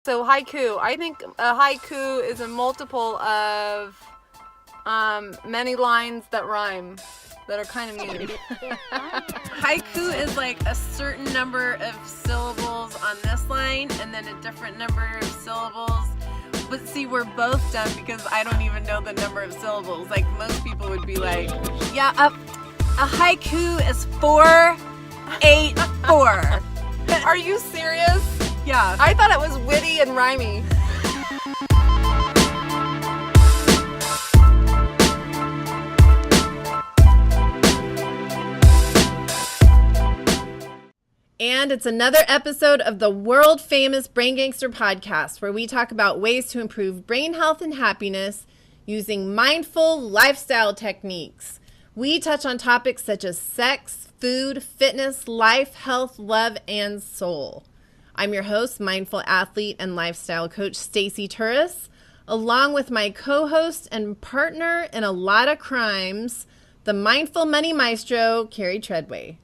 So haiku. I think a haiku is a multiple of many lines that rhyme, that are kind of mean. Haiku is like a certain number of syllables on this line and then a different number of syllables. But see, we're both dumb because I don't even know the number of syllables. Like most people would be like, yeah, a haiku is 484. Are you serious? Yeah. I thought it was witty and rhymey. And it's another episode of the world famous Brain Gangster Podcast, where we talk about ways to improve brain health and happiness using mindful lifestyle techniques. We touch on topics such as sex, food, fitness, life, health, love, and soul. I'm your host, mindful athlete and lifestyle coach Stacey Turis, along with my co-host and partner in a lot of crimes, the mindful money maestro, Carrie Tredway.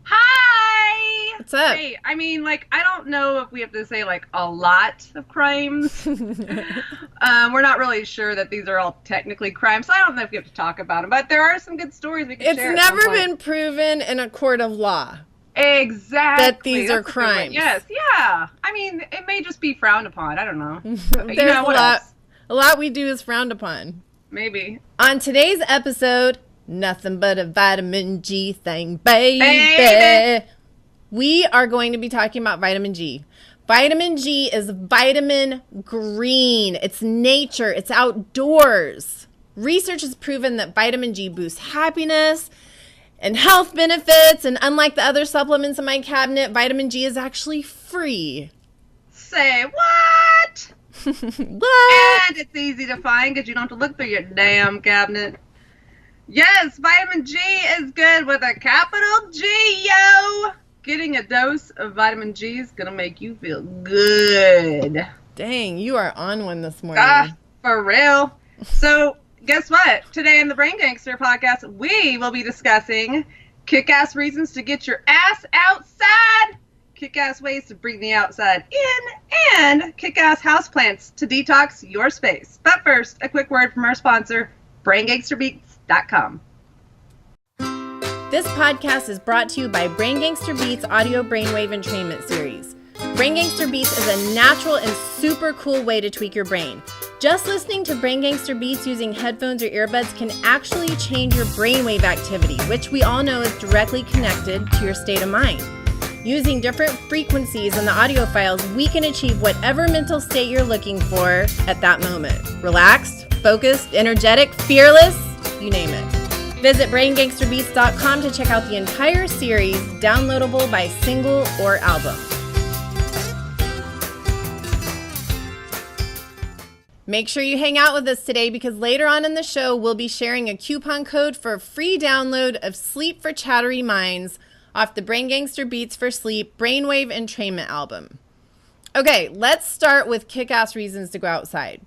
Hi! What's up? Hey, I mean, like, I don't know if we have to say, like, a lot of crimes. We're not really sure that these are all technically crimes, so I don't know if we have to talk about them, but there are some good stories we can share. It's never been proven in a court of law. Exactly. That these are crimes. Yes, yeah. I mean, it may just be frowned upon. I don't know. There's a lot we do is frowned upon. Maybe. On today's episode, nothing but a vitamin G thing, baby. We are going to be talking about vitamin G. Vitamin G is vitamin green. It's nature. It's outdoors. Research has proven that vitamin G boosts happiness and health benefits. And unlike the other supplements in my cabinet, vitamin G is actually free. Say what? What? And it's easy to find because you don't have to look through your damn cabinet. Yes, vitamin G is good with a capital G, yo! Getting a dose of vitamin G is going to make you feel good. Dang, you are on one this morning. For real. So, guess what? Today in the Brain Gangster Podcast, we will be discussing kick-ass reasons to get your ass outside, kick-ass ways to bring the outside in, and kick-ass houseplants to detox your space. But first, a quick word from our sponsor, BrainGangsterBeats.com. This podcast is brought to you by Brain Gangster Beats audio brainwave entrainment series. Brain Gangster Beats is a natural and super cool way to tweak your brain. Just listening to Brain Gangster Beats using headphones or earbuds can actually change your brainwave activity, which we all know is directly connected to your state of mind. Using different frequencies in the audio files, we can achieve whatever mental state you're looking for at that moment. Relaxed, focused, energetic, fearless, you name it. Visit BrainGangsterBeats.com to check out the entire series, downloadable by single or album. Make sure you hang out with us today because later on in the show, we'll be sharing a coupon code for a free download of Sleep for Chattery Minds off the Brain Gangster Beats for Sleep Brainwave Entrainment album. Okay, let's start with kick-ass reasons to go outside.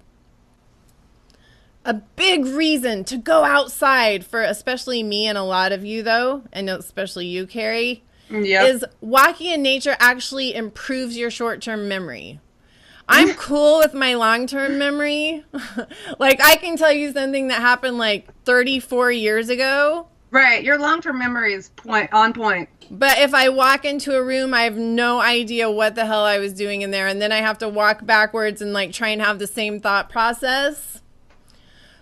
A big reason to go outside for especially me and a lot of you, though, and especially you, Carrie, is walking in nature actually improves your short-term memory. I'm cool with my long-term memory. Like, I can tell you something that happened like 34 years ago. Right, your long-term memory is on point. But if I walk into a room, I have no idea what the hell I was doing in there, and then I have to walk backwards and like try and have the same thought process.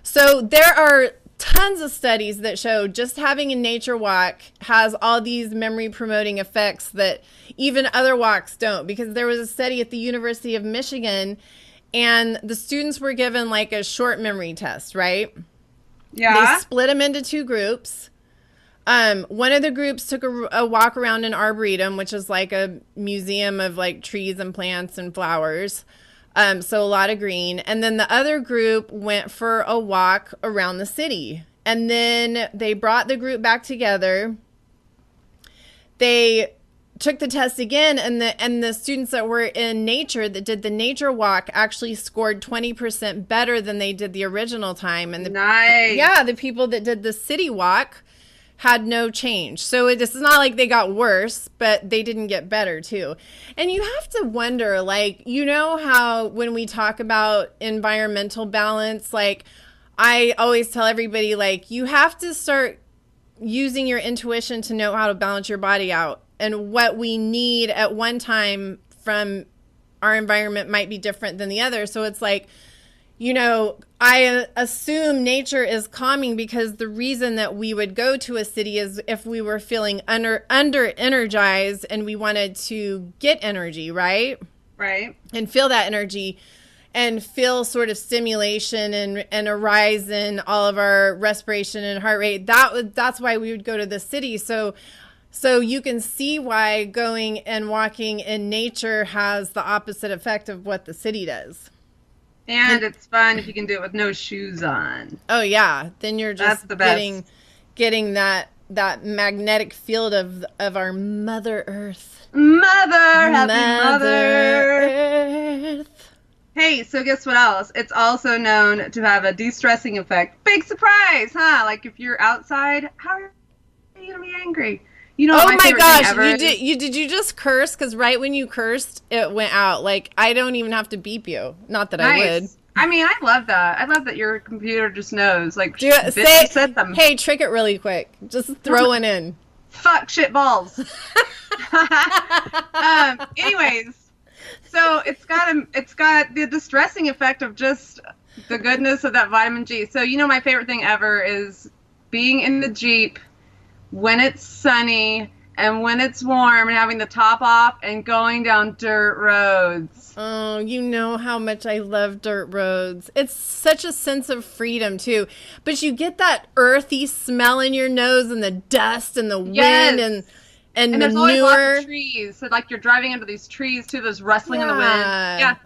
So there are tons of studies that show just having a nature walk has all these memory promoting effects that even other walks don't, because there was a study at the University of Michigan and the students were given like a short memory test, right? Yeah. They split them into two groups. One of the groups took a walk around an arboretum, which is like a museum of like trees and plants and flowers. So a lot of green. And then the other group went for a walk around the city. And then they brought the group back together. They took the test again, and the students that were in nature that did the nature walk actually scored 20% better than they did the original time. And nice. Yeah, the people that did the city walk had no change. So this is not like they got worse, but they didn't get better too. And you have to wonder, like, you know how when we talk about environmental balance, like I always tell everybody, like, you have to start using your intuition to know how to balance your body out. And what we need at one time from our environment might be different than the other. So it's like, you know, I assume nature is calming because the reason that we would go to a city is if we were feeling under energized and we wanted to get energy, right? Right. And feel that energy and feel sort of stimulation and a rise in all of our respiration and heart rate. That's why we would go to the city. So you can see why going and walking in nature has the opposite effect of what the city does. And it's fun if you can do it with no shoes on. Oh yeah, then you're just That's the best. getting that magnetic field of our Mother Earth. Happy Mother. Earth. Hey, so guess what else? It's also known to have a de-stressing effect. Big surprise, huh? Like if you're outside, how are you gonna be angry? You know, Oh my favorite gosh, thing ever did you just curse? Because right when you cursed, it went out. Like I don't even have to beep you. Not that I would. I mean, I love that. I love that your computer just knows. Like, Say, you said them. hey, trick it really quick. Just throw one in. Fuck shit balls. Anyways, so it's got the distressing effect of just the goodness of that vitamin G. So you know, my favorite thing ever is being in the Jeep when it's sunny and when it's warm and having the top off and going down dirt roads. Oh, you know how much I love dirt roads. It's such a sense of freedom too. But you get that earthy smell in your nose and the dust and the wind and there's always lots manure. of trees. So like you're driving under these trees too, there's rustling in the wind. Yeah.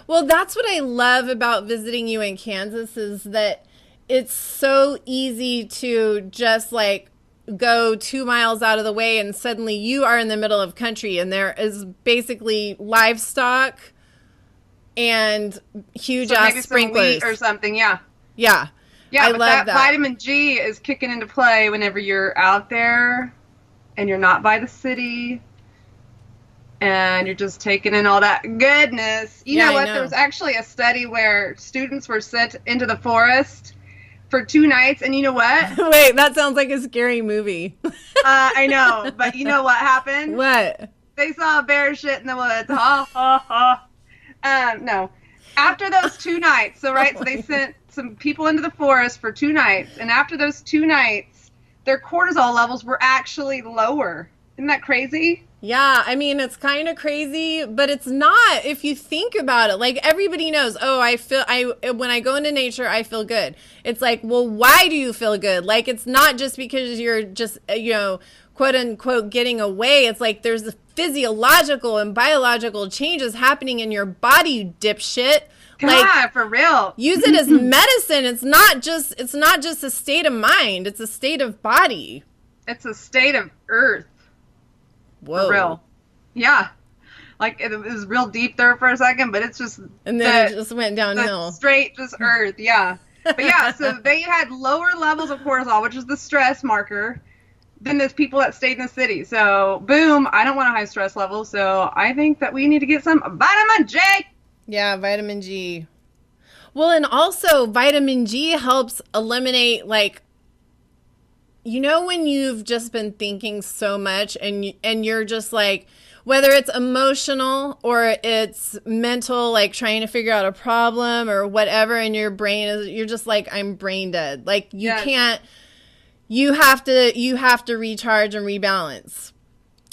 Well, that's what I love about visiting you in Kansas is that it's so easy to just like go 2 miles out of the way and suddenly you are in the middle of country and there is basically livestock and huge ass maybe sprinklers some wheat or something. Yeah. Yeah, I but love that. vitamin G is kicking into play whenever you're out there and you're not by the city and you're just taking in all that goodness. You know what? There was actually a study where students were sent into the forest for 2 nights, and you know what? Wait, that sounds like a scary movie. I know, but you know what happened? What? They saw a bear shit in the woods. Ha, ha, ha. No. After those 2 nights, so they sent some people into the forest for 2 nights, and after those 2 nights, their cortisol levels were actually lower. Isn't that crazy? Yeah, I mean, it's kind of crazy, but it's not if you think about it. Like, everybody knows, when I go into nature, I feel good. It's like, well, why do you feel good? Like, it's not just because you're just, quote unquote, getting away. It's like there's physiological and biological changes happening in your body, you dipshit. God, like, for real. Use it as medicine. It's not just a state of mind. It's a state of body. It's a state of earth. Whoa. For real. Yeah. Like, it was real deep there for a second, but it's just... And then it just went downhill. Straight, just earth, yeah. But yeah, so they had lower levels of cortisol, which is the stress marker, than those people that stayed in the city. So, boom, I don't want a high stress level, so I think that we need to get some vitamin G! Yeah, vitamin G. Well, and also vitamin G helps eliminate, like, you know when you've just been thinking so much and you're just like, whether it's emotional or it's mental, like trying to figure out a problem or whatever, and your brain is, you're just like, I'm brain dead. Like you can't, you have to recharge and rebalance.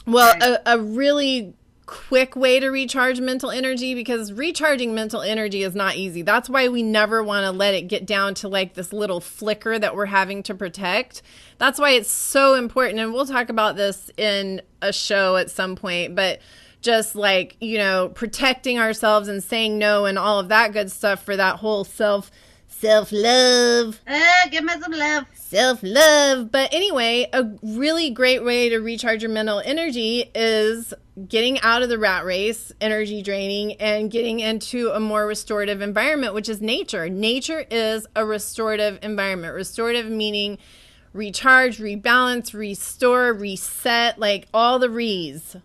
Well, Right. a really quick way to recharge mental energy, because recharging mental energy is not easy. That's why we never want to let it get down to like this little flicker that we're having to protect. That's why it's so important. And we'll talk about this in a show at some point, but just like, protecting ourselves and saying no and all of that good stuff for that whole self-love. Give me some love. Self-love. But anyway, a really great way to recharge your mental energy is getting out of the rat race, energy draining, and getting into a more restorative environment, which is nature. Nature is a restorative environment. Restorative meaning recharge, rebalance, restore, reset, like all the re's,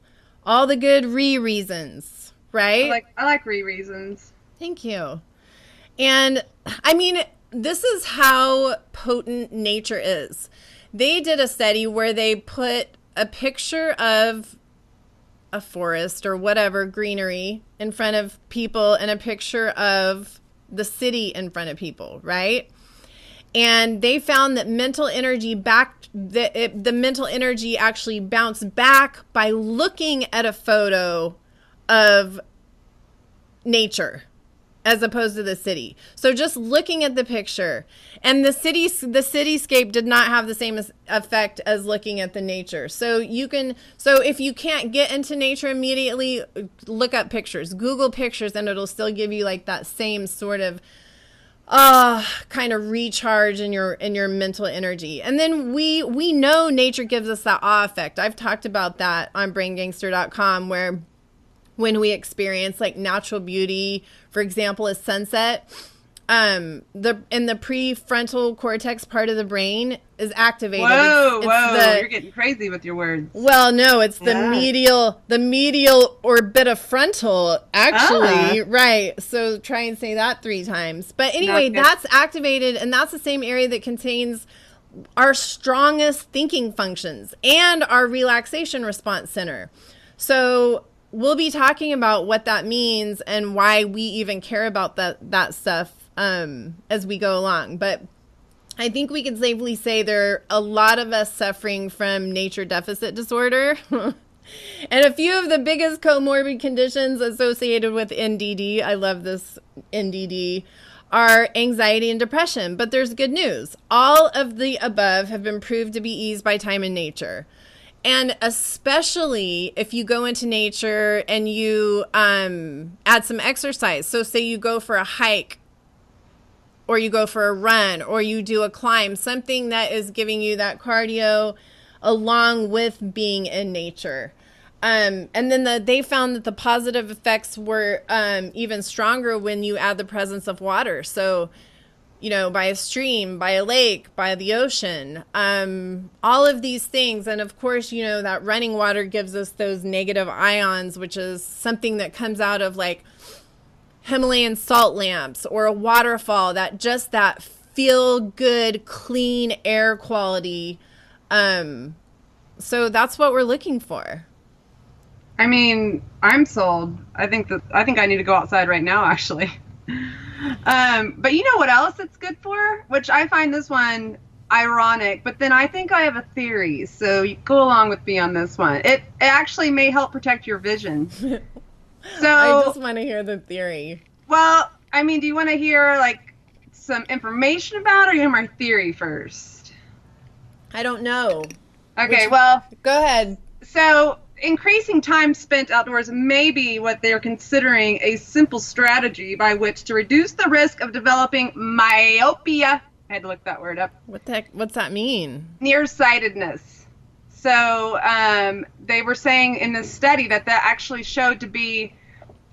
all the good reasons, right? I like reasons. Thank you. And I mean, this is how potent nature is. They did a study where they put a picture of a forest or whatever, greenery, in front of people and a picture of the city in front of people, right? And they found that the mental energy actually bounced back by looking at a photo of nature as opposed to the city. So just looking at the picture, and the cityscape did not have the same effect as looking at the nature. So if you can't get into nature immediately, look up pictures, Google pictures, and it'll still give you like that same sort of kind of recharge in your mental energy. And then we know nature gives us that awe effect. I've talked about that on braingangster.com, where when we experience like natural beauty, for example, a sunset, in the prefrontal cortex part of the brain is activated. Whoa, you're getting crazy with your words. Well, no, it's the medial orbitofrontal, actually. Right. So try and say that 3 times. But anyway, that's activated, and that's the same area that contains our strongest thinking functions and our relaxation response center. So we'll be talking about what that means and why we even care about that stuff as we go along. But I think we can safely say there are a lot of us suffering from nature deficit disorder. And a few of the biggest comorbid conditions associated with NDD, I love this NDD, are anxiety and depression. But there's good news. All of the above have been proved to be eased by time in nature. And especially if you go into nature and you add some exercise. So say you go for a hike, or you go for a run, or you do a climb, something that is giving you that cardio along with being in nature. And then they found that the positive effects were even stronger when you add the presence of water. So, by a stream, by a lake, by the ocean, all of these things. And of course, that running water gives us those negative ions, which is something that comes out of like Himalayan salt lamps or a waterfall, that feel good, clean air quality. So that's what we're looking for. I mean, I'm sold. I think I need to go outside right now, actually. But you know what else it's good for? Which I find this one ironic, but then I think I have a theory. So you go along with me on this one. It actually may help protect your vision. So I just want to hear the theory. Well, I mean, do you want to hear like some information about it, or you hear my theory first? I don't know. Okay, well, go ahead. So increasing time spent outdoors may be what they're considering a simple strategy by which to reduce the risk of developing myopia. I had to look that word up. What the heck? What's that mean? Nearsightedness. So they were saying in this study that actually showed to be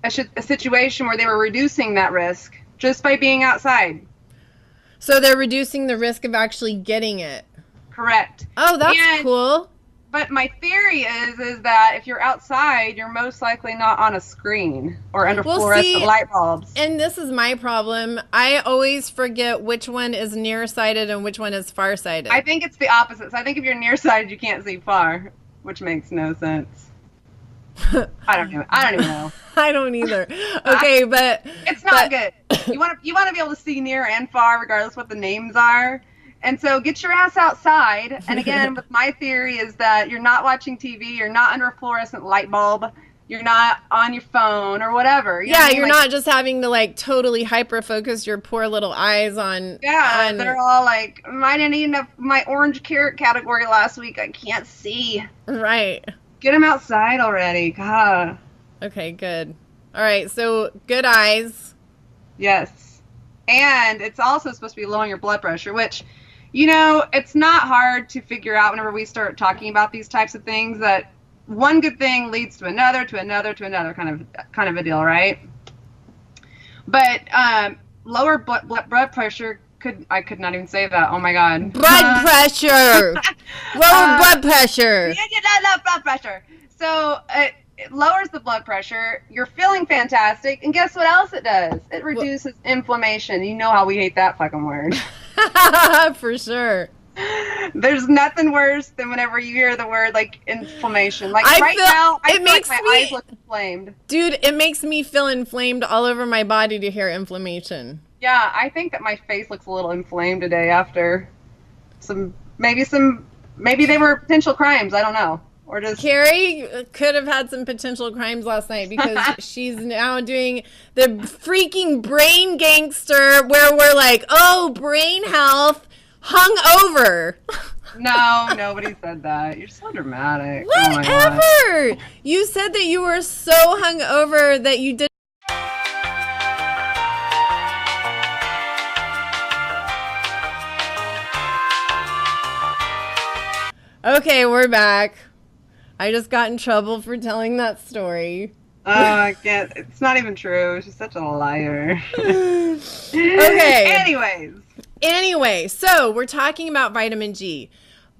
a situation where they were reducing that risk just by being outside. So they're reducing the risk of actually getting it. Correct. Oh, that's cool. But my theory is that if you're outside, you're most likely not on a screen or under fluorescent light bulbs. And this is my problem. I always forget which one is nearsighted and which one is farsighted. I think it's the opposite. So I think if you're nearsighted, you can't see far, which makes no sense. I don't even know. I don't either. Okay, but it's not good. You want to be able to see near and far, regardless what the names are. And so get your ass outside. And again, with my theory is that you're not watching TV, you're not under a fluorescent light bulb, you're not on your phone or whatever. You're not just having to like totally hyper focus your poor little eyes on. Yeah, they're all like, I didn't eat enough my orange carrot category last week. I can't see. Right. Get them outside already. God. Okay, good. All right, so good eyes. Yes. And it's also supposed to be lowering your blood pressure, which, it's not hard to figure out whenever we start talking about these types of things that one good thing leads to another, kind of a deal, right? But lower blood pressure I could not even say that. Oh my god. Blood pressure. Lower blood pressure. Yeah, blood pressure. So it lowers the blood pressure. You're feeling fantastic, and guess what else it does? It reduces inflammation. You know how we hate that fucking word. For sure. There's nothing worse than whenever you hear the word like inflammation. Like I feel makes like my eyes look inflamed. Dude, it makes me feel inflamed all over my body to hear inflammation. Yeah, I think that my face looks a little inflamed today after maybe they were potential crimes. I don't know. Or just Carrie could have had some potential crimes last night because she's now doing the freaking Brain Gangster where we're like, oh, brain health, hungover. No, nobody said that. You're so dramatic. Whatever. Oh my God. You said that you were so hungover that you did. Okay, we're back. I just got in trouble for telling that story. Oh, I can't. It's not even true. She's such a liar. Okay. Anyway, so we're talking about vitamin G.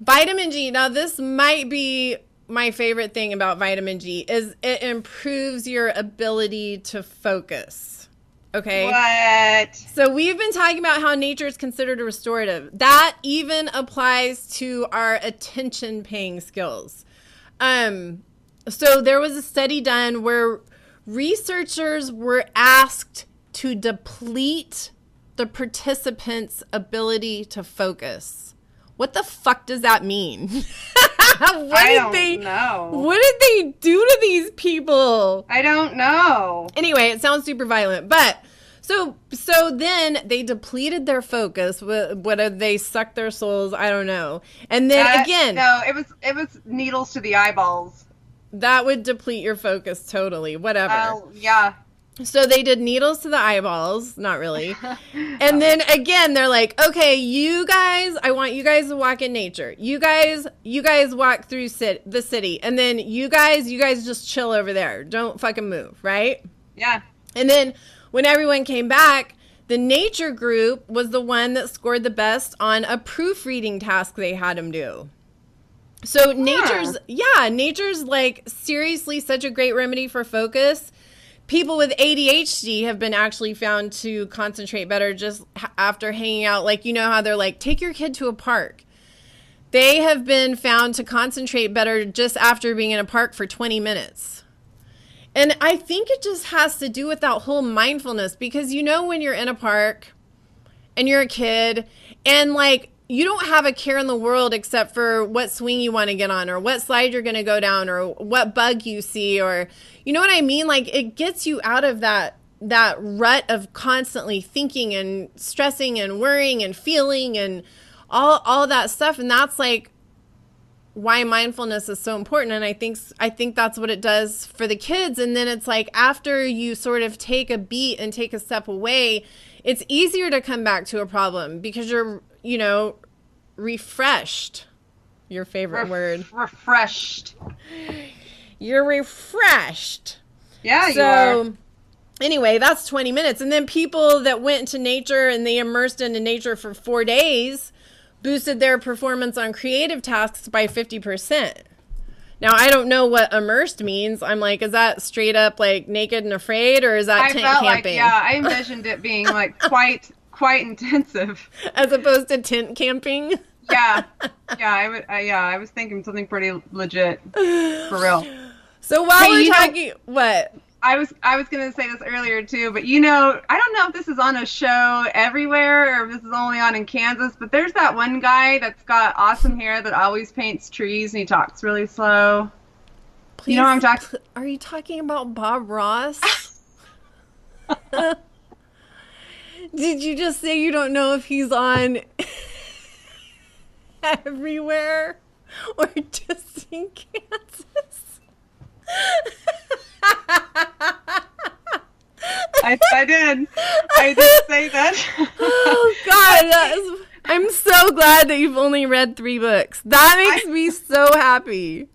Vitamin G, now this might be my favorite thing about vitamin G, is it improves your ability to focus. Okay. What? So we've been talking about how nature is considered a restorative. That even applies to our attention paying skills. So there was a study done where researchers were asked to deplete the participants' ability to focus. What the fuck does that mean? I don't know. What did they do to these people? I don't know. Anyway, it sounds super violent, but so then they depleted their focus. Whether they sucked their souls, I don't know. And then again, no, it was needles to the eyeballs. That would deplete your focus totally. Whatever. Yeah. So they did needles to the eyeballs, not really. And then again, they're like, okay, you guys, I want you guys to walk in nature. You guys walk through the city. And then you guys just chill over there. Don't fucking move, right? Yeah. And then when everyone came back, the nature group was the one that scored the best on a proofreading task they had them do. So nature's like seriously such a great remedy for focus. People with ADHD have been actually found to concentrate better just after hanging out. Like, you know how they're like, take your kid to a park. They have been found to concentrate better just after being in a park for 20 minutes. And I think it just has to do with that whole mindfulness, because you know when you're in a park and you're a kid and like you don't have a care in the world except for what swing you want to get on or what slide you're going to go down or what bug you see, or you know what I mean? Like it gets you out of that rut of constantly thinking and stressing and worrying and feeling and all that stuff. And that's like why mindfulness is so important. And I think that's what it does for the kids. And then it's like after you sort of take a beat and take a step away, it's easier to come back to a problem because you're, you know, refreshed. Your favorite word. Refreshed. You're refreshed. Yeah, you are. Anyway, that's 20 minutes. And then people that went into nature and they immersed into nature for 4 days boosted their performance on creative tasks by 50%. Now, I don't know what immersed means. I'm like, is that straight up like naked and afraid, or is that tent camping? I envisioned it being like quite intensive. As opposed to tent camping? Yeah. I was thinking something pretty legit, for real. So while we're talking, what? I was going to say this earlier too, but you know, I don't know if this is on a show everywhere or if this is only on in Kansas, but there's that one guy that's got awesome hair that always paints trees and he talks really slow. Please, you know what I'm talking? Are you talking about Bob Ross? Did you just say you don't know if he's on everywhere or just in Kansas? I did say that. Oh God, I'm so glad that you've only read 3 books. That makes me so happy.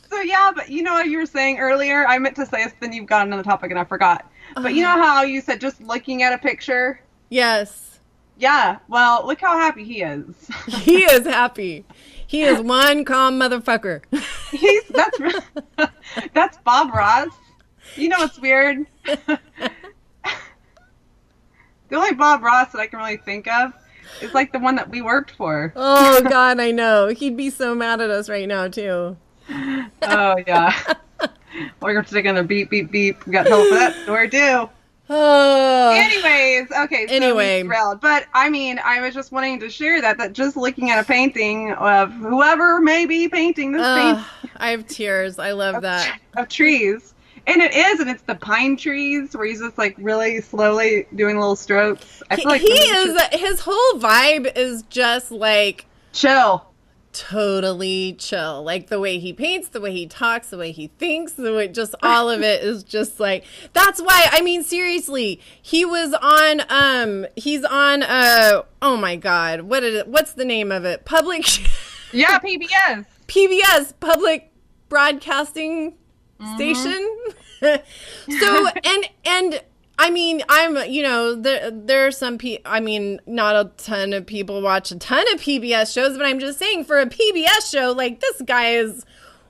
So yeah, but you know what you were saying earlier? I meant to say this, then you've got another topic and I forgot. But you know how you said just looking at a picture? Yes. Yeah, well, look how happy he is. He is happy. He is one calm motherfucker. That's Bob Ross. You know what's weird? The only Bob Ross that I can really think of is like the one that we worked for. Oh God, I know. He'd be so mad at us right now too. Oh yeah. We're taking a beep beep beep. We got help for that. We're due. Oh. Anyways, okay. So Anyway. thrilled. But I mean, I was just wanting to share that just looking at a painting of whoever may be painting this painting I have tears. I love that. of trees. And it's the pine trees where he's just like really slowly doing little strokes. I feel like His whole vibe is just like chill. Totally chill. Like the way he paints, the way he talks, the way he thinks, the way just all of it is just like, that's why, I mean, seriously, he's on, oh my God, what's the name of it? Yeah, PBS. PBS, Public Broadcasting Station. So, and I mean, there are some people, I mean, not a ton of people watch a ton of PBS shows, but I'm just saying for a PBS show, like this guy is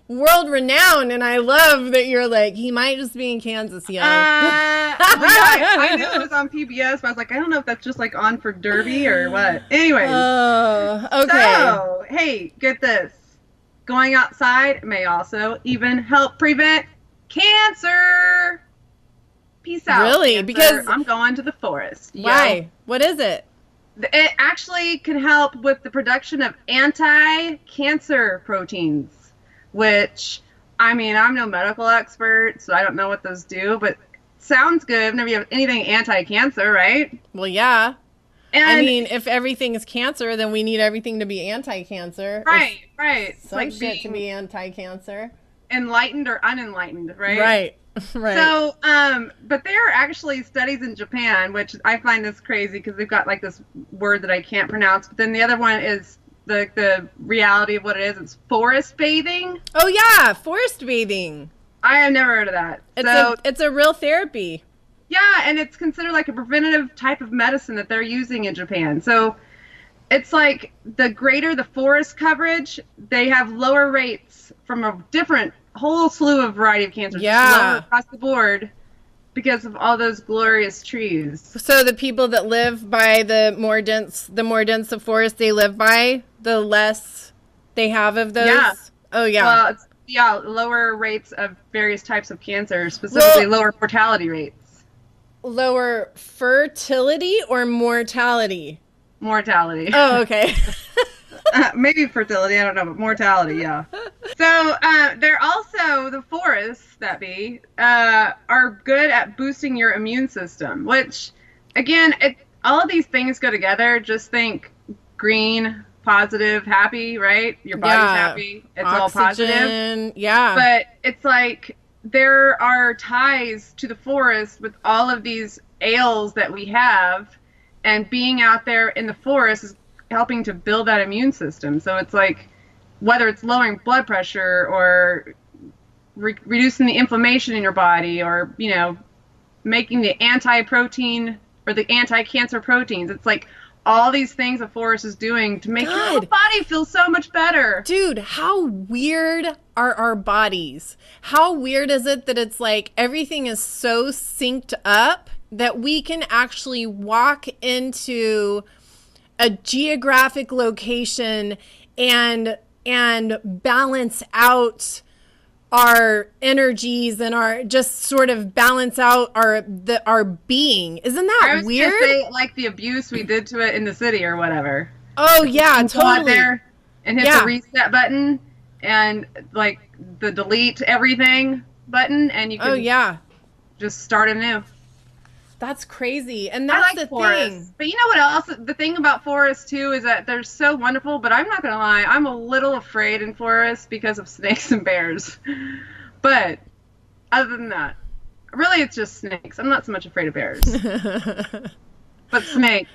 world renowned. And I love that you're like, he might just be in Kansas, yo. I knew it was on PBS, but I was like, I don't know if that's just like on for Derby or what. Anyways. Oh, okay. So, hey, get this. Going outside may also even help prevent cancer. Peace out. Really? Cancer. Because I'm going to the forest. Why? Yo. What is it? It actually can help with the production of anti-cancer proteins, which, I mean, I'm no medical expert, so I don't know what those do, but sounds good whenever you have anything anti-cancer, right? Well, yeah. And I mean, if everything is cancer, then we need everything to be anti-cancer. Right, right. Some like shit to be anti-cancer. Enlightened or unenlightened, right? Right. Right. So, but there are actually studies in Japan, which I find this crazy because they've got like this word that I can't pronounce. But then the other one is the reality of what it is. It's forest bathing. Oh yeah, forest bathing. I have never heard of that. It's a real therapy. Yeah, and it's considered like a preventative type of medicine that they're using in Japan. So it's like the greater the forest coverage, they have lower rates from a different whole slew of variety of cancers. Yeah. Lower across the board because of all those glorious trees. So the people that live by the more dense the forest they live by, the less they have of those. Yeah. Oh yeah. Well, lower rates of various types of cancer, specifically lower mortality rates. Lower fertility or mortality? Mortality. Oh, okay. Maybe fertility, I don't know, but mortality, yeah. So they're also, the forests are good at boosting your immune system, which, again, all of these things go together. Just think green, positive, happy, right? Your body's happy. It's Oxygen, all positive. Yeah. But it's like there are ties to the forest with all of these ails that we have, and being out there in the forest is helping to build that immune system. So it's like, whether it's lowering blood pressure or reducing the inflammation in your body, or, you know, making the anti-protein or the anti-cancer proteins. It's like all these things the forest is doing to make your whole body feel so much better. Dude, how weird are our bodies? How weird is it that it's like everything is so synced up that we can actually walk into a geographic location and balance out our energies and our just sort of balance out our being. Isn't that I was weird? Gonna say, like the abuse we did to it in the city or whatever. Oh yeah, Go out totally. there and hit the reset button and like the delete everything button, and you can just start anew. That's crazy. And I that's like the forests. thing. But you know what else? The thing about forests, too, is that they're so wonderful, but I'm not going to lie. I'm a little afraid in forests because of snakes and bears. But other than that, really it's just snakes. I'm not so much afraid of bears. But snakes.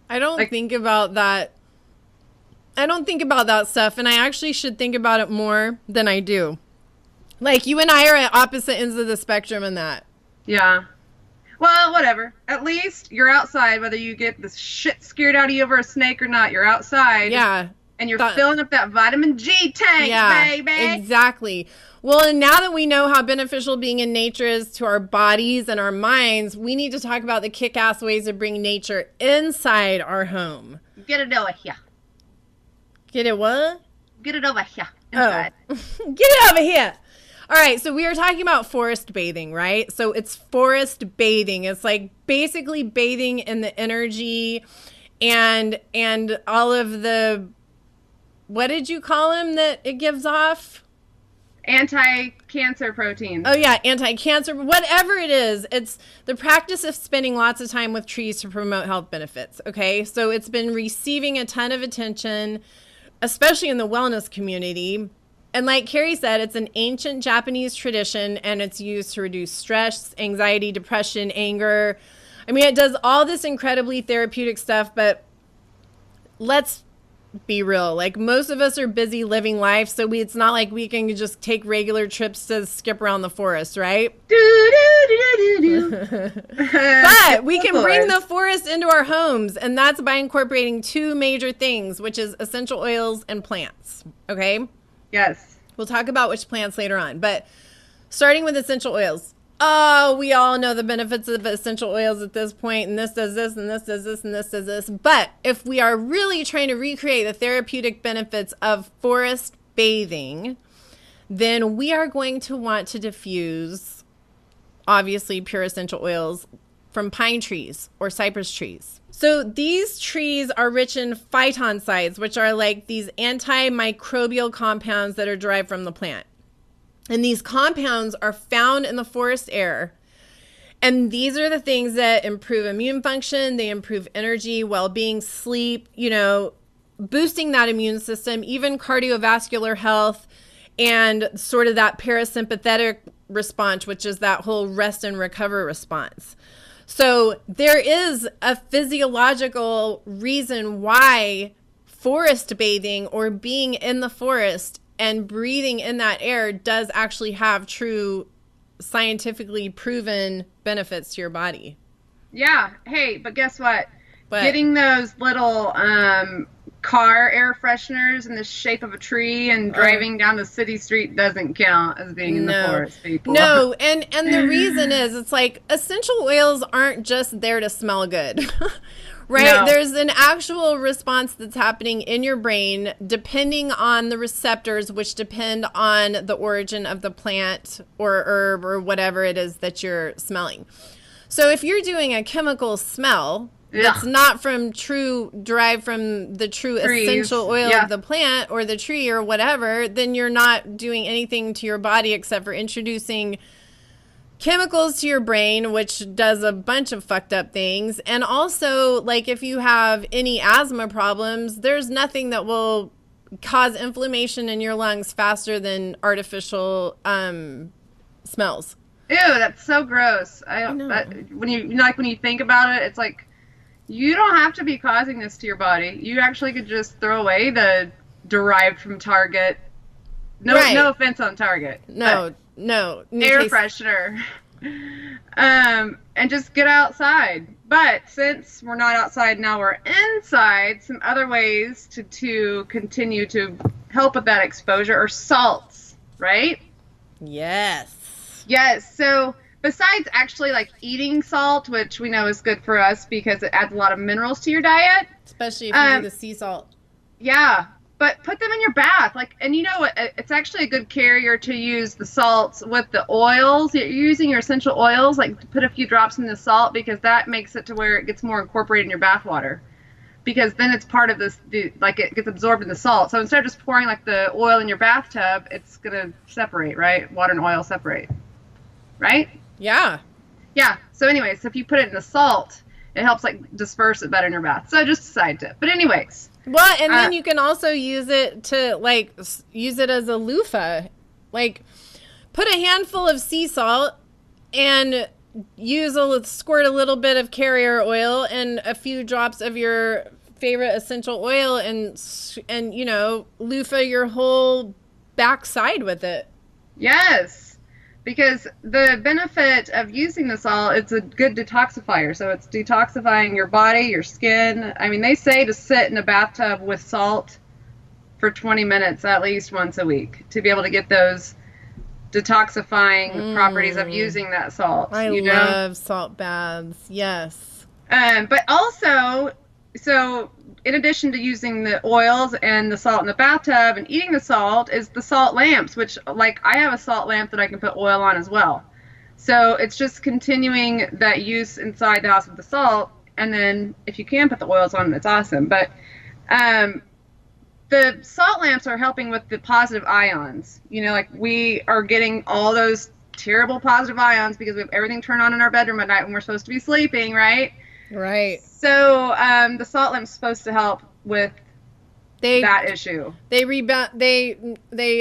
I don't think about that. I don't think about that stuff, and I actually should think about it more than I do. Like, you and I are at opposite ends of the spectrum in that. Yeah. Well, whatever. At least you're outside, whether you get the shit scared out of you over a snake or not. You're outside. Yeah. And you're filling up that vitamin G tank, baby. Exactly. Well, and now that we know how beneficial being in nature is to our bodies and our minds, we need to talk about the kick-ass ways to bring nature inside our home. Get it over here. Get it what? Get it over here. Inside. Oh. Get it over here. All right, so we are talking about forest bathing, right? So it's forest bathing. It's like basically bathing in the energy and all of the, what did you call them that it gives off? Anti-cancer proteins. Oh, yeah, anti-cancer, whatever it is. It's the practice of spending lots of time with trees to promote health benefits, okay? So it's been receiving a ton of attention, especially in the wellness community. And like Carrie said, it's an ancient Japanese tradition, and it's used to reduce stress, anxiety, depression, anger. I mean, it does all this incredibly therapeutic stuff, but let's be real. Like, most of us are busy living life, so it's not like we can just take regular trips to skip around the forest, right? But we can bring the forest into our homes, and that's by incorporating two major things, which is essential oils and plants, okay? Yes. We'll talk about which plants later on, but starting with essential oils. Oh, we all know the benefits of essential oils at this point, and this does this, and this does this, and this does this. But if we are really trying to recreate the therapeutic benefits of forest bathing, then we are going to want to diffuse, obviously, pure essential oils from pine trees or cypress trees. So these trees are rich in phytoncides, which are like these antimicrobial compounds that are derived from the plant. And these compounds are found in the forest air. And these are the things that improve immune function. They improve energy, well-being, sleep, boosting that immune system, even cardiovascular health, and sort of that parasympathetic response, which is that whole rest and recover response. So there is a physiological reason why forest bathing or being in the forest and breathing in that air does actually have true scientifically proven benefits to your body. Yeah. Hey, but guess what? Getting those little car air fresheners in the shape of a tree and driving down the city street doesn't count as being in the forest, people. No, and the reason is it's like essential oils aren't just there to smell good. Right? No. There's an actual response that's happening in your brain depending on the receptors, which depend on the origin of the plant or herb or whatever it is that you're smelling. So if you're doing a chemical smell that's not derived from the true essential oil of the plant or the tree or whatever, then you're not doing anything to your body except for introducing chemicals to your brain, which does a bunch of fucked up things. And also, like, if you have any asthma problems, there's nothing that will cause inflammation in your lungs faster than artificial smells. Ew, that's so gross. When you think about it, it's like, you don't have to be causing this to your body. You actually could just throw away the derived from Target. No offense on Target. No. Air freshener. And just get outside. But since we're not outside now, we're inside, some other ways to continue to help with that exposure are salts, right? Yes. So besides actually like eating salt, which we know is good for us because it adds a lot of minerals to your diet. Especially if you do the sea salt. Yeah. But put them in your bath. And you know what? It's actually a good carrier to use the salts with the oils. You're using your essential oils, like put a few drops in the salt because that makes it to where it gets more incorporated in your bath water. Because then it's part of it gets absorbed in the salt. So instead of just pouring like the oil in your bathtub, it's going to separate, right? Water and oil separate. Right? Yeah. Yeah. So anyways, if you put it in the salt, it helps like disperse it better in your bath. So just a side tip. But anyways. Well, and then you can also use it as a loofah. Like, put a handful of sea salt and squirt a little bit of carrier oil and a few drops of your favorite essential oil and loofah your whole backside with it. Yes. Because the benefit of using the salt, it's a good detoxifier. So it's detoxifying your body, your skin. I mean, they say to sit in a bathtub with salt for 20 minutes at least once a week to be able to get those detoxifying properties of using that salt. I love salt baths. Yes. But also, so in addition to using the oils and the salt in the bathtub and eating the salt is the salt lamps, which like I have a salt lamp that I can put oil on as well. So it's just continuing that use inside the house with the salt. And then if you can put the oils on, it's awesome. But the salt lamps are helping with the positive ions. You know, like we are getting all those terrible positive ions because we have everything turned on in our bedroom at night when we're supposed to be sleeping, right? Right. So the salt lamp's supposed to help with that issue. They rebound. They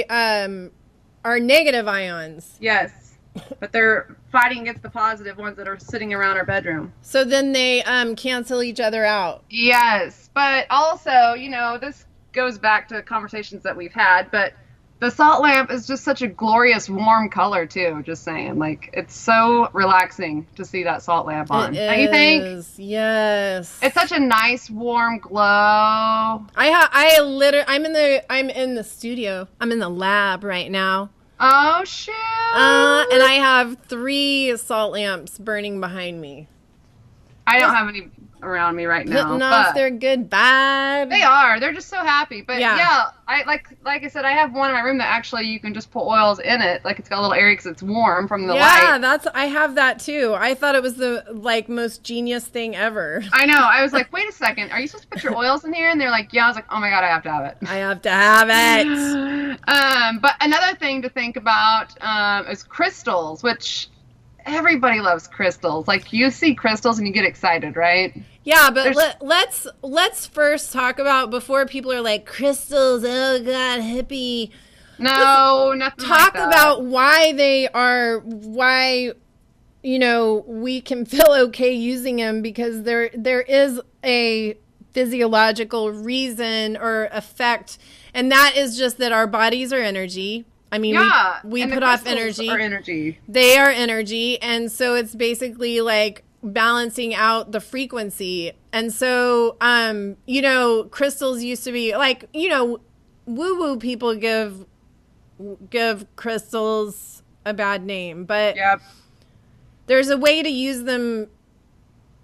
are negative ions. Yes, but they're fighting against the positive ones that are sitting around our bedroom. So then they cancel each other out. Yes, but also, you know, this goes back to conversations that we've had, but the salt lamp is just such a glorious warm color too, just saying. Like, it's so relaxing to see that salt lamp on. Don't you think? Yes. It's such a nice warm glow. I'm in the studio. I'm in the lab right now. Oh shoot. And I have 3 salt lamps burning behind me. I don't have any around me right now. Putting off their good vibe. They are. They're just so happy. But yeah, I like I said, I have one in my room that actually you can just put oils in it. Like it's got a little area because it's warm from the light. Yeah, I have that too. I thought it was the most genius thing ever. I know. I was like, wait a second, are you supposed to put your oils in here? And they're like, yeah. I was like, oh my god, I have to have it. I have to have it. But another thing to think about is crystals, which everybody loves crystals. Like you see crystals and you get excited, right? Yeah, but let's first talk about, before people are like, crystals, oh god, hippie. No, nothing like that. Talk about why you know, we can feel okay using them, because there is a physiological reason or effect, and that is just that our bodies are energy. I mean, we put off energy. They are energy, and so it's basically like balancing out the frequency. And so you know, crystals used to be like, you know, woo-woo people give crystals a bad name, but there's a way to use them.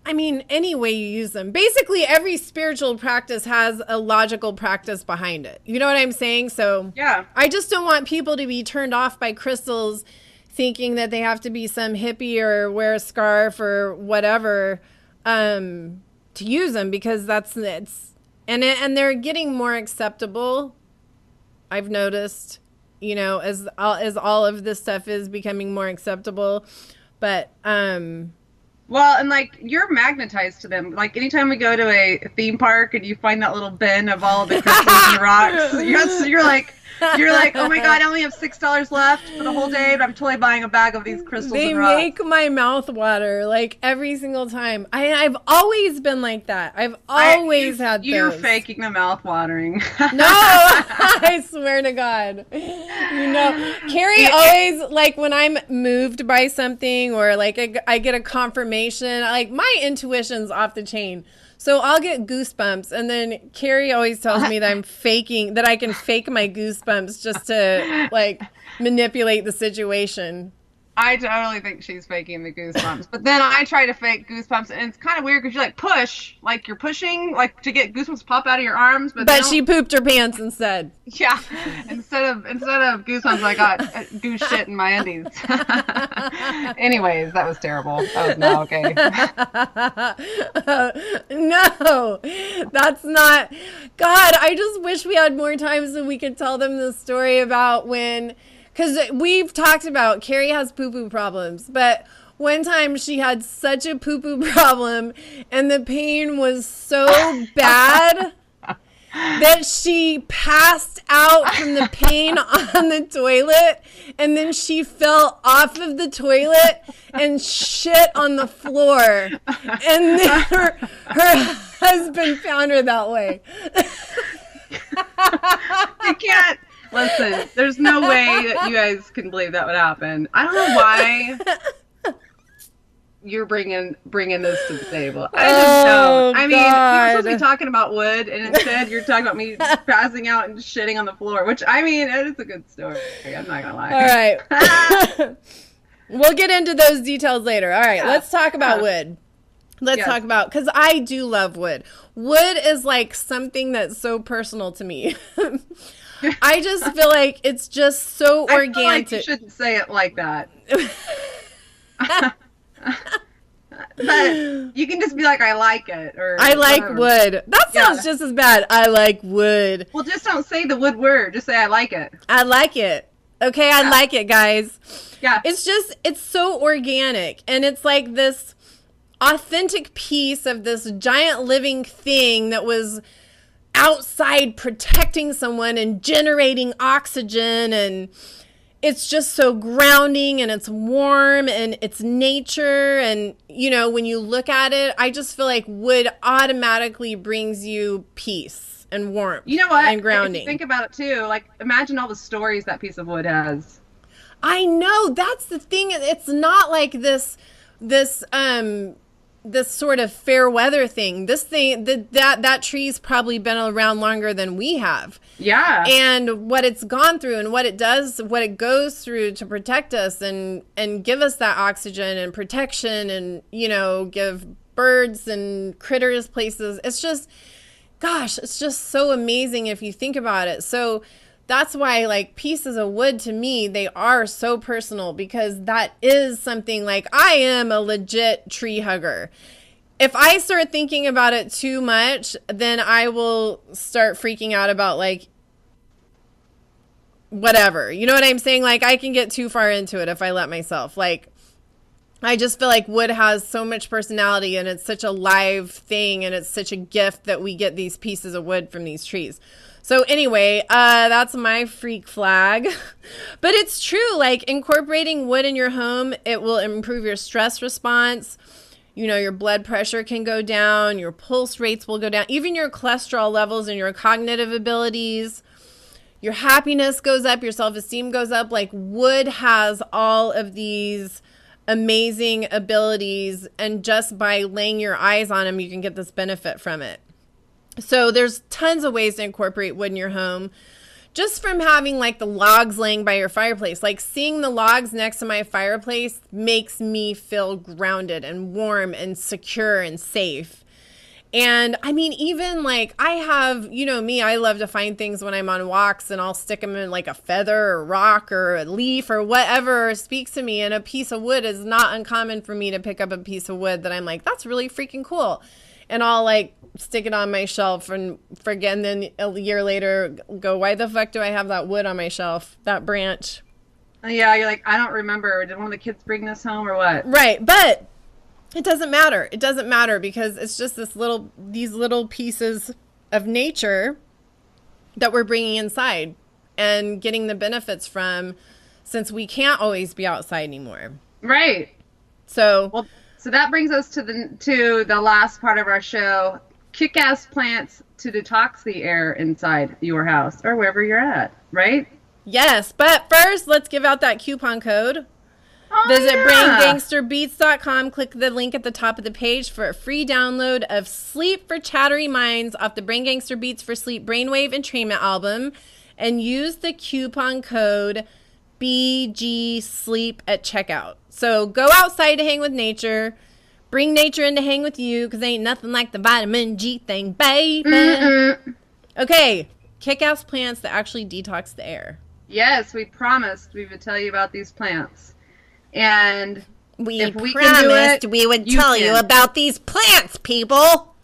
I mean, any way you use them. Basically, every spiritual practice has a logical practice behind it. You know what I'm saying? So I just don't want people to be turned off by crystals thinking that they have to be some hippie or wear a scarf or whatever to use them, because and they're getting more acceptable. I've noticed, you know, as all of this stuff is becoming more acceptable, but well, and like you're magnetized to them. Like anytime we go to a theme park and you find that little bin of all the crystals and rocks, you're like, oh my god, I only have $6 left for the whole day, but I'm totally buying a bag of these crystals and rocks. They make my mouth water, like, every single time. I've always been like that. I've always had those. You're faking the mouth watering. No, I swear to God. You know, Carrie always, like, when I'm moved by something or, like, I get a confirmation, like, my intuition's off the chain. So I'll get goosebumps, and then Carrie always tells me that I can fake my goosebumps just to, like, manipulate the situation. I totally think she's faking the goosebumps. But then I try to fake goosebumps, and it's kind of weird because you, like, push. Like, you're pushing, like, to get goosebumps pop out of your arms. But she pooped her pants instead. Yeah. Instead of goosebumps, I got goose shit in my undies. Anyways, that was terrible. That was not okay. No, that's not. God, I just wish we had more time so we could tell them the story about when... Because we've talked about Carrie has poo-poo problems, but one time she had such a poo-poo problem and the pain was so bad that she passed out from the pain on the toilet, and then she fell off of the toilet and shit on the floor. And then her husband found her that way. Listen, there's no way that you guys can believe that would happen. I don't know why you're bringing this to the table. I just don't. I mean, you're supposed to be talking about wood, and instead you're talking about me passing out and shitting on the floor, which, I mean, it is a good story. I'm not going to lie. All right. We'll get into those details later. All right, let's talk about wood. Let's talk about, because I do love wood. Wood is like something that's so personal to me. I just feel like it's just so organic. I feel like you shouldn't say it like that. But you can just be like, I like it. Or I like whatever. wood. That sounds just as bad. I like wood. Well, just don't say the wood word. Just say, I like it. I like it. Okay, I like it, guys. Yeah. It's so organic. And it's like this authentic piece of this giant living thing that was outside protecting someone and generating oxygen, and it's just so grounding, and it's warm, and it's nature. And you know, when you look at it, I just feel like wood automatically brings you peace and warmth. You know what? And grounding. If you think about it too, like imagine all the stories that piece of wood has. I know, that's the thing. It's not like this sort of fair weather thing. This thing, that tree's probably been around longer than we have. Yeah. And what it's gone through and what it does, what it goes through to protect us and give us that oxygen and protection, and, you know, give birds and critters places. It's just, gosh, it's just so amazing if you think about it. So that's why, like, pieces of wood to me, they are so personal, because that is something, like, I am a legit tree hugger. If I start thinking about it too much, then I will start freaking out about, like, whatever. You know what I'm saying? Like, I can get too far into it if I let myself. Like, I just feel like wood has so much personality, and it's such a live thing, and it's such a gift that we get these pieces of wood from these trees. So anyway, that's my freak flag. But it's true, like, incorporating wood in your home, it will improve your stress response. You know, your blood pressure can go down, your pulse rates will go down, even your cholesterol levels and your cognitive abilities. Your happiness goes up, your self-esteem goes up. Like, wood has all of these amazing abilities, and just by laying your eyes on them, you can get this benefit from it. So there's tons of ways to incorporate wood in your home. Just from having, like, the logs laying by your fireplace. Like, seeing the logs next to my fireplace makes me feel grounded and warm and secure and safe. And I mean, even like, I have, you know me, I love to find things when I'm on walks, and I'll stick them in like a feather or rock or a leaf or whatever speaks to me. And a piece of wood is not uncommon for me to pick up a piece of wood that I'm like, that's really freaking cool. And I'll like stick it on my shelf and forget, and then a year later go, why the fuck do I have that wood on my shelf, that branch? Yeah, you're like, I don't remember. Did one of the kids bring this home or what? Right, but it doesn't matter. It doesn't matter, because it's just these little pieces of nature that we're bringing inside and getting the benefits from, since we can't always be outside anymore. Right. So that brings us to the last part of our show: kick-ass plants to detox the air inside your house or wherever you're at. Right? Yes, but first, let's give out that coupon code. Visit braingangsterbeats.com. Click the link at the top of the page for a free download of Sleep for Chattery Minds off the Brain Gangster Beats for Sleep Brainwave Entrainment album, and use the coupon code BGSLEEP at checkout. So go outside to hang with nature. Bring nature in to hang with you, because ain't nothing like the vitamin G thing, baby. Okay, kick-ass plants that actually detox the air. Yes, we promised we would tell you about these plants. And we promised we would tell you about these plants, people.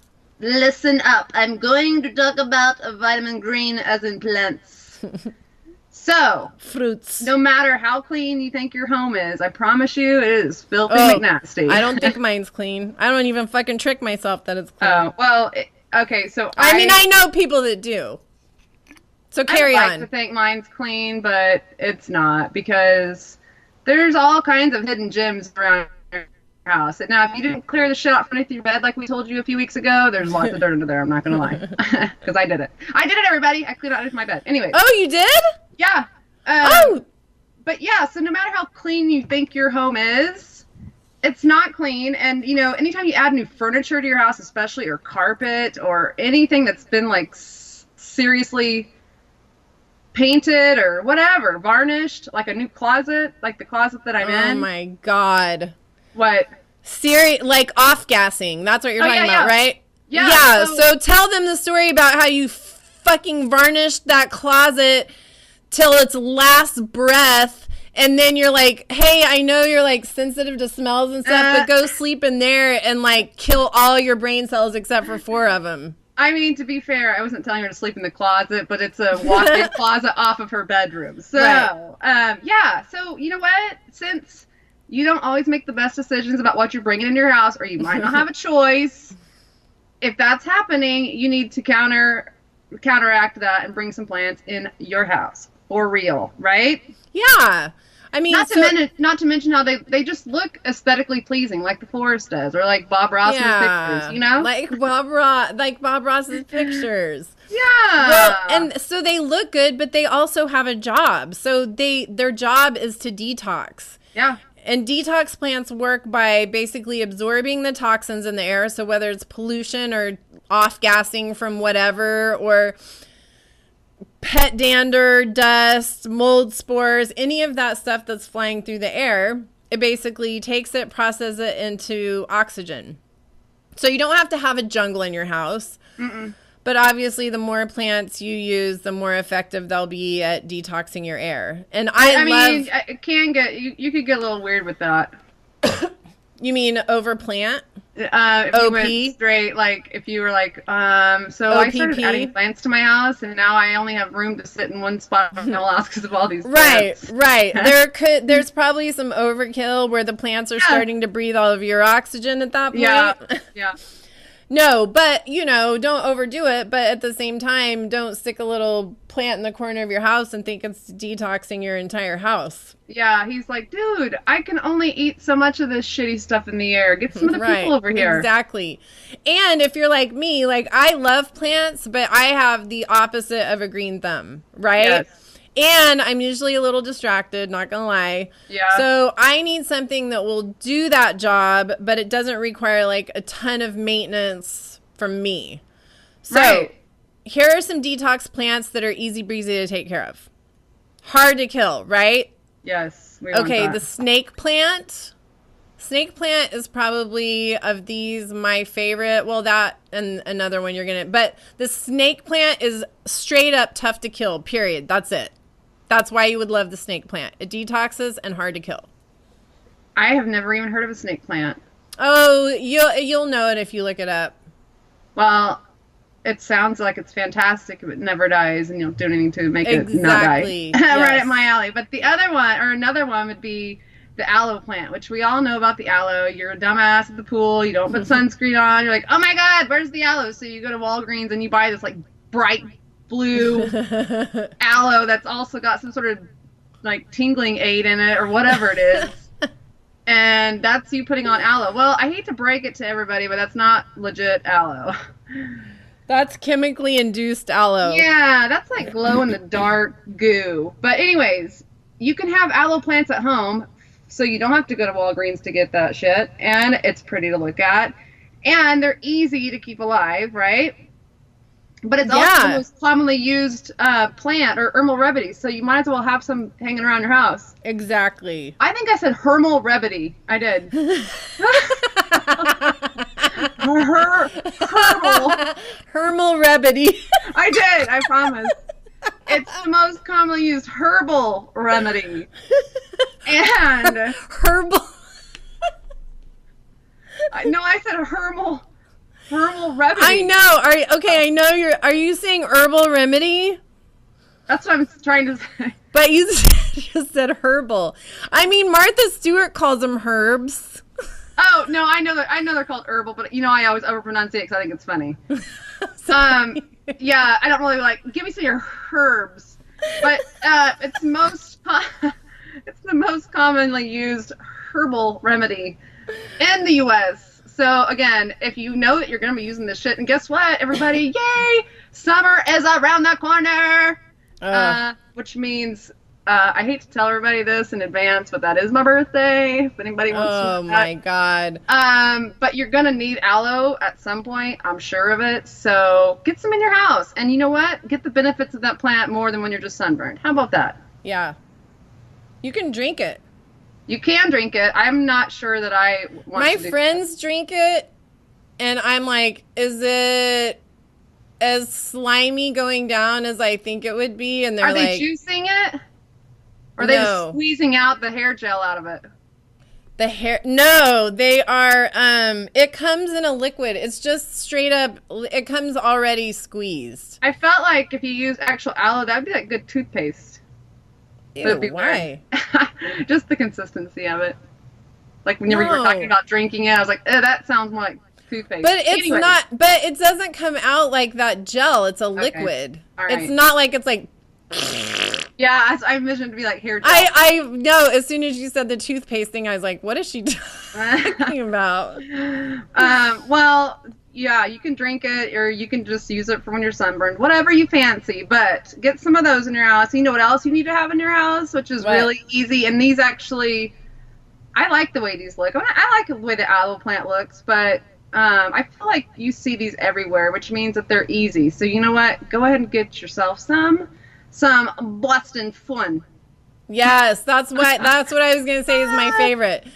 Listen up. I'm going to talk about a vitamin green as in plants. So, fruits. No matter how clean you think your home is, I promise you it is filthy McNasty. I don't think mine's clean. I don't even fucking trick myself that it's clean. Oh, well, okay, so I mean, I know people that do. So carry on. I like to think mine's clean, but it's not, because there's all kinds of hidden gems around your house. Now, if you didn't clear the shit out from underneath your bed like we told you a few weeks ago, there's lots of dirt under there. I'm not going to lie. Because I did it. I did it, everybody. I cleared out underneath my bed. Anyway. Oh, you did? Yeah. Oh! But yeah, so no matter how clean you think your home is, it's not clean. And, you know, anytime you add new furniture to your house, especially, or carpet, or anything that's been, like, seriously painted or whatever, varnished, like a new closet, like the closet that I'm in. Oh, my God. What? Like off-gassing. That's what you're talking about, right? Yeah. Yeah, so tell them the story about how you fucking varnished that closet till its last breath, and then you're like, hey, I know you're, like, sensitive to smells and stuff, but go sleep in there and, like, kill all your brain cells except for 4 of them. I mean, to be fair, I wasn't telling her to sleep in the closet, but it's a walk-in closet off of her bedroom. So, right. Yeah, so you know what? Since you don't always make the best decisions about what you're bringing into your house, or you might not have a choice, if that's happening, you need to counteract that and bring some plants in your house. For real, right? Yeah. I mean, not to mention how they just look aesthetically pleasing, like the florist does, or like Bob Ross's pictures, you know? Like Bob Ross's pictures. Yeah. Well, and so they look good, but they also have a job. So their job is to detox. Yeah. And detox plants work by basically absorbing the toxins in the air. So whether it's pollution or off-gassing from whatever, or pet dander, dust, mold spores, any of that stuff that's flying through the air, it basically takes it, processes it into oxygen. So you don't have to have a jungle in your house. Mm-mm. But obviously, the more plants you use, the more effective they'll be at detoxing your air. And I mean, it can get, you could get a little weird with that. You mean over plant? If you went straight, like, if you were like, so I started adding plants to my house, and now I only have room to sit in one spot in the whole house because of all these plants. Right. There's probably some overkill where the plants are starting to breathe all of your oxygen at that point. Yeah. No, but, you know, don't overdo it. But at the same time, don't stick a little plant in the corner of your house and think it's detoxing your entire house. Yeah, he's like, dude, I can only eat so much of this shitty stuff in the air. Get some of the people over here. Exactly. And if you're like me, like, I love plants, but I have the opposite of a green thumb, right? Yes. And I'm usually a little distracted, not gonna lie. Yeah. So I need something that will do that job, but it doesn't require like a ton of maintenance from me. So here are some detox plants that are easy breezy to take care of. Hard to kill, right? Yes. Okay, the snake plant. Snake plant is probably, of these, my favorite. Well, that and another one you're gonna, but the snake plant is straight up tough to kill, period. That's it. That's why you would love the snake plant. It detoxes and hard to kill. I have never even heard of a snake plant. Oh, you'll know it if you look it up. Well, it sounds like it's fantastic if it never dies and you don't do anything to make it not die. Yes. Right at my alley. But the other one, or another one, would be the aloe plant, which we all know about the aloe. You're a dumbass at the pool. You don't put sunscreen on. You're like, oh my God, where's the aloe? So you go to Walgreens and you buy this like bright blue aloe that's also got some sort of like tingling aid in it or whatever it is. And that's you putting on aloe. Well, I hate to break it to everybody, but that's not legit aloe. That's chemically induced aloe. Yeah, that's like glow in the dark goo. But anyways, you can have aloe plants at home, so you don't have to go to Walgreens to get that shit. And it's pretty to look at. And they're easy to keep alive, right? But it's also the most commonly used plant or herbal remedy, so you might as well have some hanging around your house. Exactly. I think I said herbal remedy. I did. Herbal remedy. I did. I promise. It's the most commonly used herbal remedy. And herbal. I said herbal remedy. I know. I know are you saying herbal remedy? That's what I'm trying to say. But you just said herbal. I mean, Martha Stewart calls them herbs. Oh, no, I know they're called herbal, but I always overpronounce it because I think it's funny. Yeah, I don't really give me some of your herbs. But it's the most commonly used herbal remedy in the U.S. So, again, if you know that you're going to be using this shit, and guess what, everybody? Yay! Summer is around the corner! which means I hate to tell everybody this in advance, but that is my birthday. If anybody wants to know Oh my God. But you're gonna need aloe at some point, I'm sure of it. So get some in your house, and you know what? Get the benefits of that plant more than when you're just sunburned. How about that? Yeah. You can drink it. You can drink it. I'm not sure that I want My to do friends drink it, and I'm like, is it as slimy going down as I think it would be? And they're Are like, they juicing it? Or are they just squeezing out the hair gel out of it? the hair? No, they are. It comes in a liquid. It's just straight up. It comes already squeezed. I felt like if you use actual aloe, that'd be like good toothpaste. Ew, Be why? Just the consistency of it. Like whenever you were talking about drinking it, I was like, that sounds more like toothpaste. But it's not. But it doesn't come out like that gel. It's a liquid. All right. It's not like it's like. Yeah, I envisioned it to be like hair gel. I know. As soon as you said the toothpaste thing, I was like, "What is she talking about?" Well, yeah, you can drink it, or you can just use it for when you're sunburned, whatever you fancy. But get some of those in your house. You know what else you need to have in your house, which is really easy. And these actually, I like the way these look. I like the way the aloe plant looks, but I feel like you see these everywhere, which means that they're easy. So you know what? Go ahead and get yourself some Boston fun. Yes, that's what I was gonna say is my favorite.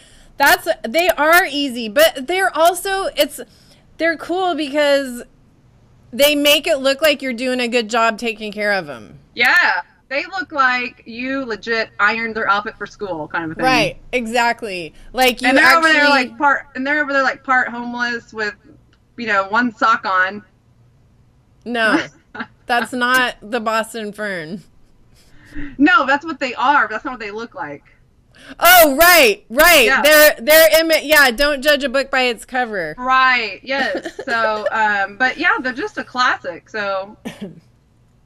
They are easy, but they're also they're cool because they make it look like you're doing a good job taking care of them. Yeah, they look like you legit ironed their outfit for school, kind of a thing. Right, exactly. Like you and they're actually, over there like part homeless with, one sock on. No, that's not the Boston fern. No, that's what they are. But that's not what they look like. Oh, right. Yeah. Yeah, don't judge a book by its cover. Right. Yes. So, but yeah, they're just a classic. So,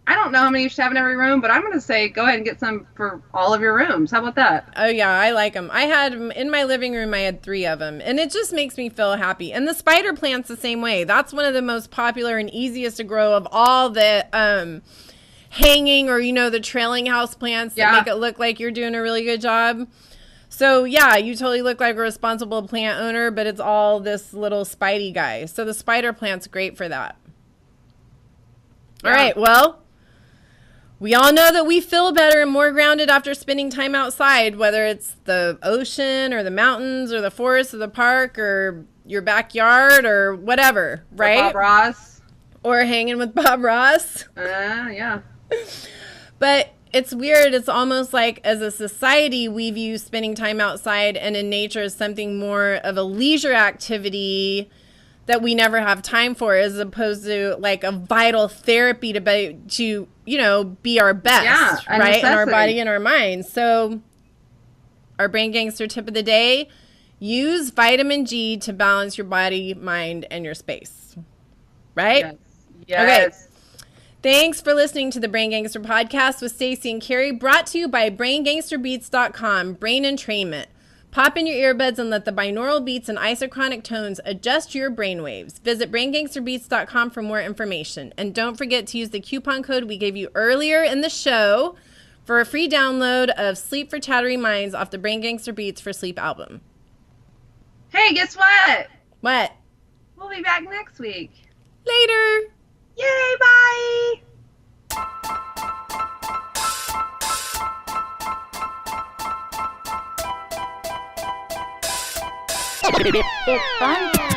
I don't know how many you should have in every room, but I'm going to say go ahead and get some for all of your rooms. How about that? Oh yeah, I like them. I had in my living room. I had 3 of them, and it just makes me feel happy. And the spider plant's the same way. That's one of the most popular and easiest to grow of all the hanging or the trailing house plants that make it look like you're doing a really good job. So yeah, you totally look like a responsible plant owner, but it's all this little spidey guy. So the spider plant's great for that. All right, well, we all know that we feel better and more grounded after spending time outside, whether it's the ocean or the mountains or the forest or the park or your backyard or whatever, right? Or Bob Ross. Or hanging with Bob Ross. Yeah. But it's weird. It's almost like as a society, we view spending time outside and in nature as something more of a leisure activity that we never have time for, as opposed to like a vital therapy to be our best, right? In our body and our mind. So our Brain Gangster tip of the day, use vitamin G to balance your body, mind, and your space. Right? Yes. Okay. Thanks for listening to the Brain Gangster Podcast with Stacey and Carrie, brought to you by BrainGangsterBeats.com, brain entrainment. Pop in your earbuds and let the binaural beats and isochronic tones adjust your brainwaves. Visit BrainGangsterBeats.com for more information. And don't forget to use the coupon code we gave you earlier in the show for a free download of Sleep for Chattery Minds off the Brain Gangster Beats for Sleep album. Hey, guess what? What? We'll be back next week. Later. Yay, bye! It's fun.